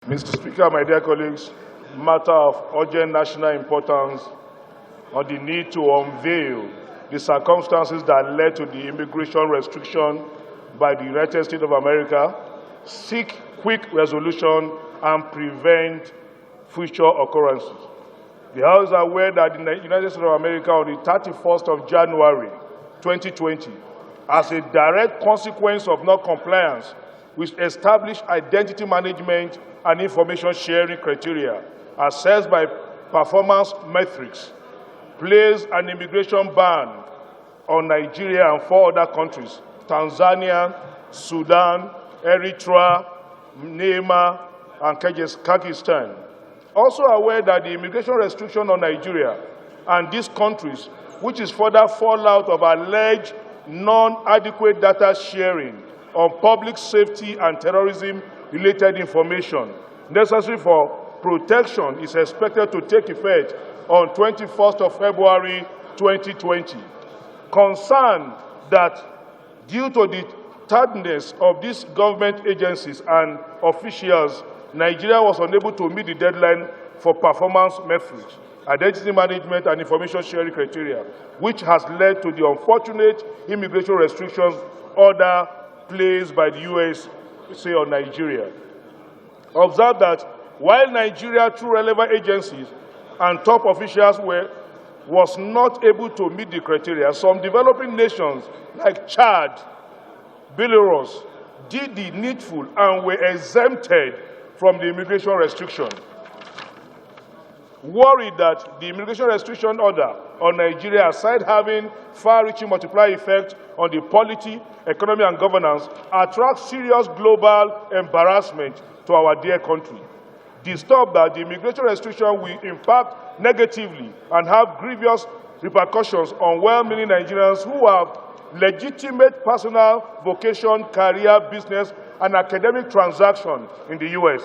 Mr. Speaker, my dear colleagues, matter of urgent national importance on the need to unveil the circumstances that led to the immigration restriction by the United States of America, seek quick resolution and prevent future occurrences. The House is aware that the United States of America on the 31st of January 2020, as a direct consequence of non-compliance with established identity management and information sharing criteria assessed by performance metrics, placed an immigration ban on Nigeria and 4 other countries: Tanzania, Sudan, Eritrea, Myanmar, and Kyrgyzstan. Also aware that the immigration restriction on Nigeria and these countries, which is further fallout of alleged non-adequate data sharing on public safety and terrorism-related information necessary for protection, is expected to take effect on 21st of February 2020. Concerned that due to the tardiness of these government agencies and officials, Nigeria was unable to meet the deadline for performance metrics, identity management, and information sharing criteria, which has led to the unfortunate immigration restrictions order placed by the USA on Nigeria. Observe that while Nigeria, through relevant agencies and top officials, was not able to meet the criteria, some developing nations like Chad, Belarus did the needful and were exempted from the immigration restriction. Worried that the immigration restriction order on Nigeria, aside having far-reaching multiplier effect on the polity, economy, and governance, attracts serious global embarrassment to our dear country. Disturbed that the immigration restriction will impact negatively and have grievous repercussions on well-meaning Nigerians who have legitimate personal, vocation, career, business, and academic transaction in the U.S.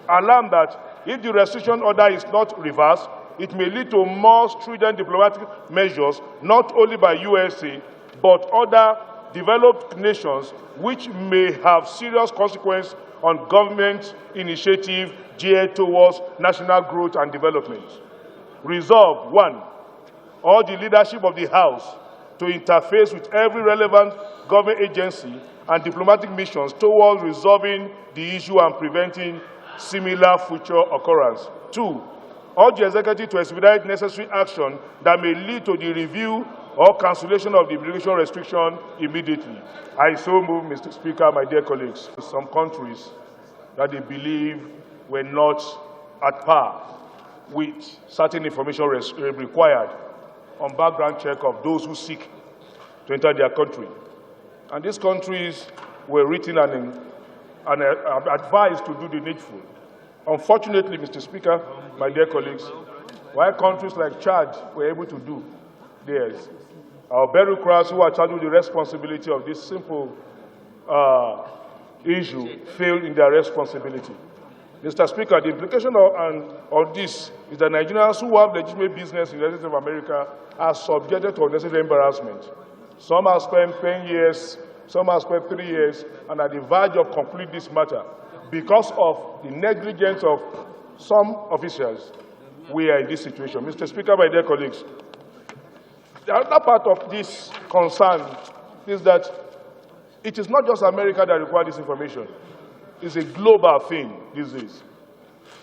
Alarmed that if the restriction order is not reversed, it may lead to more stringent diplomatic measures, not only by USA, but other developed nations, which may have serious consequences on government initiative geared towards national growth and development. Resolve: 1. All the leadership of the House to interface with every relevant government agency and diplomatic missions towards resolving the issue and preventing similar future occurrence. 2. Urge the executive to expedite necessary action that may lead to the review or cancellation of the immigration restriction immediately. I so move, Mr. Speaker, my dear colleagues. Some countries that they believe were not at par with certain information required on background check of those who seek to enter their country. And these countries were written and advised to do the needful. Unfortunately, Mr. Speaker, my dear colleagues, while countries like Chad were able to do theirs, our bureaucrats who are charged with the responsibility of this simple issue failed in their responsibility. Mr. Speaker, the implication of this is that Nigerians who have legitimate business in the United States of America are subjected to unnecessary embarrassment. Some have spent 10 years, some have spent 3 years, and at the verge of completing this matter. Because of the negligence of some officials, we are in this situation. Mr. Speaker, my dear colleagues, the other part of this concern is that it is not just America that requires this information. It's a global thing these days.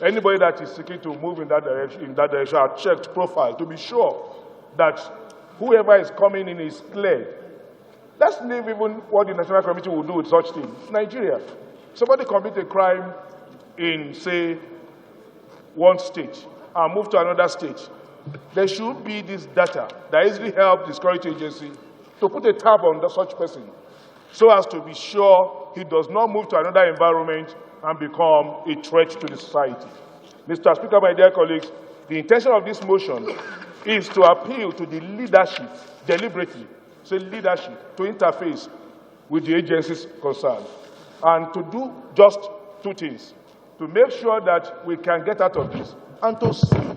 Anybody that is seeking to move in that direction are checked profile to be sure that whoever is coming in is cleared. Let's leave even what the National Committee will do with such things. Nigeria. Somebody commit a crime in, say, one state and move to another state. There should be this data that easily helps the security agency to put a tab on such person so as to be sure he does not move to another environment and become a threat to the society. Mr. Speaker, my dear colleagues, the intention of this motion is to appeal to the leadership, deliberately, say leadership, to interface with the agencies concerned and to do just 2 things: to make sure that we can get out of this and to see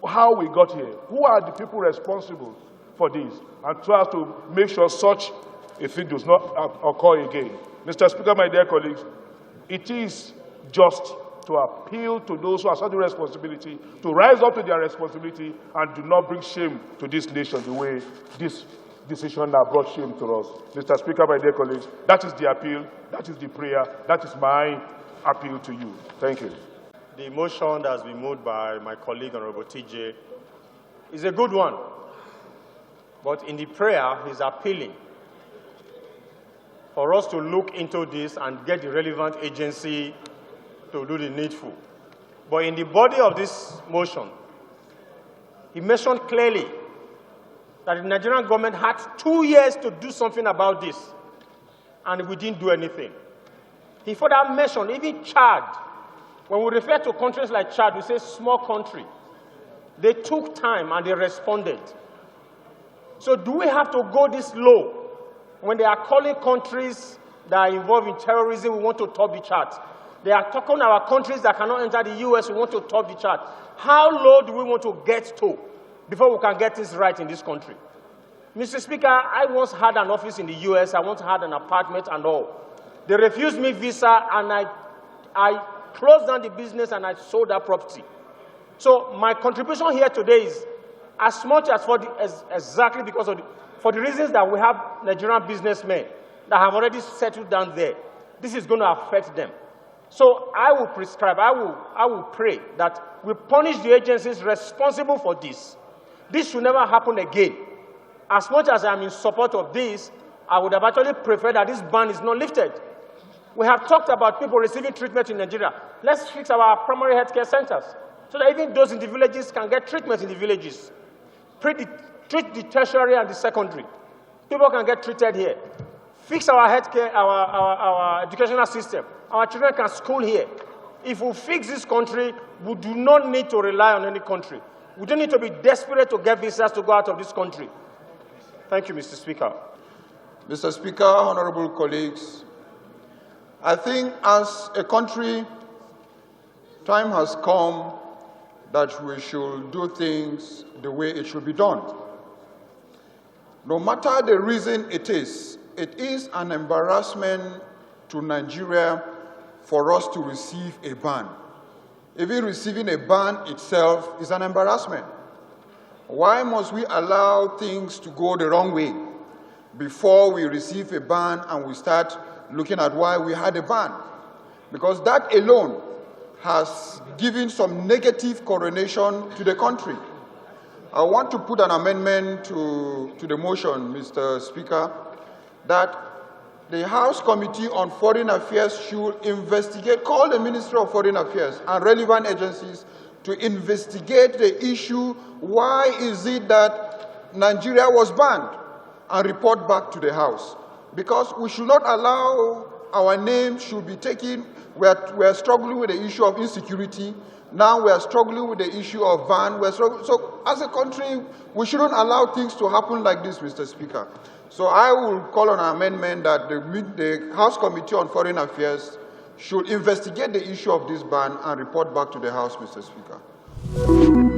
how we got here, who are the people responsible for this, and try to make sure such a thing does not occur again. Mr. Speaker, my dear colleagues, it is just to appeal to those who are accepting responsibility, to rise up to their responsibility and do not bring shame to this nation the way this decision has brought shame to us. Mr. Speaker, my dear colleagues, that is the appeal, that is the prayer, that is my appeal to you. Thank you. The motion that has been moved by my colleague, Honorable TJ, is a good one. But in the prayer, he's appealing for us to look into this and get the relevant agency to do the needful. But in the body of this motion, he mentioned clearly that the Nigerian government had 2 years to do something about this, and we didn't do anything. He further mentioned even Chad. When we refer to countries like Chad, we say small country. They took time and they responded. So do we have to go this low when they are calling countries that are involved in terrorism, we want to top the chart? They are talking about countries that cannot enter the U.S., we want to top the chart. How low do we want to get to before we can get this right in this country? Mr. Speaker, I once had an office in the U.S., I once had an apartment and all. They refused me visa, and I closed down the business and I sold that property. So my contribution here today is as much as exactly because of for the reasons that we have Nigerian businessmen that have already settled down there. This is going to affect them. So I will prescribe, I will pray that we punish the agencies responsible for this. This should never happen again. As much as I'm in support of this, I would have actually preferred that this ban is not lifted. We have talked about people receiving treatment in Nigeria. Let's fix our primary health care centers so that even those in the villages can get treatment in the villages. Treat the tertiary and the secondary. People can get treated here. Fix our healthcare, our educational system. Our children can school here. If we fix this country, we do not need to rely on any country. We don't need to be desperate to get visas to go out of this country. Thank you, Mr. Speaker. Mr. Speaker, honorable colleagues, I think as a country, time has come that we should do things the way it should be done. No matter the reason it is an embarrassment to Nigeria for us to receive a ban. Even receiving a ban itself is an embarrassment. Why must we allow things to go the wrong way before we receive a ban and we start looking at why we had a ban? Because that alone has given some negative correlation to the country. I want to put an amendment to the motion, Mr. Speaker, that the House Committee on Foreign Affairs should investigate, call the Ministry of Foreign Affairs and relevant agencies to investigate the issue. Why is it that Nigeria was banned, and report back to the House? Because we should not allow our name should be taken. We are struggling with the issue of insecurity. Now we are struggling with the issue of ban. So as a country, we shouldn't allow things to happen like this, Mr. Speaker. So I will call on an amendment that the House Committee on Foreign Affairs should investigate the issue of this ban and report back to the House, Mr. Speaker.